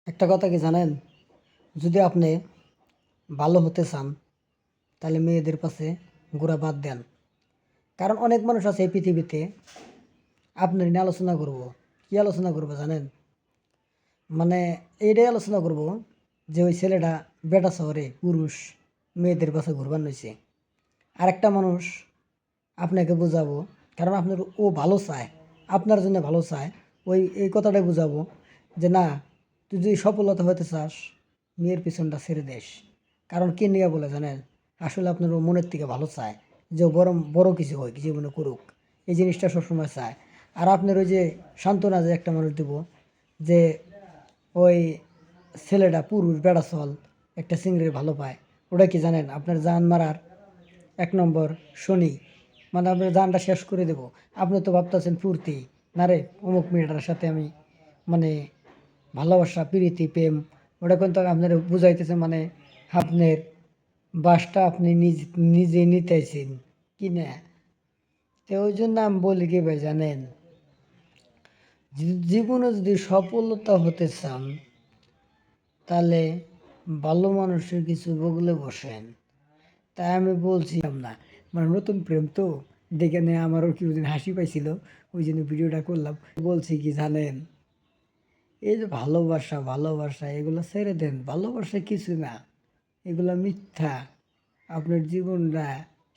একটা কথা কি জানেন, যদি আপনি ভালো হতে চান তাহলে মেয়েদের পাশে ঘোরা বাদ দেন। কারণ অনেক মানুষ আছে এই পৃথিবীতে, আপনার নিয়ে আলোচনা করব। কি আলোচনা করবো জানেন? মানে এইটাই আলোচনা করব যে ওই ছেলেটা বেটা শহরে পুরুষ মেয়েদের পাশে ঘুরবার নইছে। আর একটা মানুষ আপনাকে বোঝাবো, কারণ আপনার ও ভালো চায়, আপনার জন্য ভালো চায়, এই কথাটাই বুঝাবো যে না, তুই যদি সফলতা হতে চাস মেয়ের পিছনটা ছেড়ে দেস। কারণ কে নিয়ে বলে জানেন, আসলে আপনার ও মনের থেকে ভালো চায় যে ও বড় বড় কিছু হয়, কিছু মনে করুক, এই জিনিসটা সবসময় চায়। আর আপনার ওই যে সান্ত্বনা যে একটা মানুষ দিব যে ওই ছেলেটা পুরুষ বেড়াচল একটা চিংড়ির ভালো পায়, ওটা কি জানেন? আপনার জান মারার এক নম্বর শনি, মানে আপনার জানটা শেষ করে দেব। আপনি তো ভাবতেছেন ফুর্তি, না রে অমুক মেয়েটার সাথে আমি মানে ভালোবাসা প্রীতি প্রেম, ওটা কিন্তু আপনার বুঝাইতেছে মানে আপনার বাসটা আপনি নিজে নিতেছেন কি না। তো ওই জন্য আমি বলি কি ভাই জানেন, জীবনে যদি সফলতা হতে চান তাহলে ভালো মানুষের কিছু বগলে বসেন। তাই আমি বলছিলাম না, মানে নতুন প্রেম তো দেখে নিয়ে আমারও কিছুদিন হাসি পাইছিল, ওই জন্য ভিডিওটা করলাম। বলছি কি জানেন, এই যে ভালোবাসা ভালোবাসা এগুলো ছেড়ে দেন, ভালোবাসা কিছু না, এগুলো মিথ্যা। আপনার জীবনটা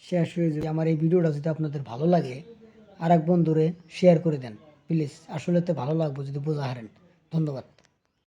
শেষ হয়ে যাবে। আমার এই ভিডিওটা যদি আপনাদের ভালো লাগে আর এক বন্ধুরে শেয়ার করে দেন প্লিজ, আসলে তো ভালো লাগবে যদি বোঝা হারেন। ধন্যবাদ।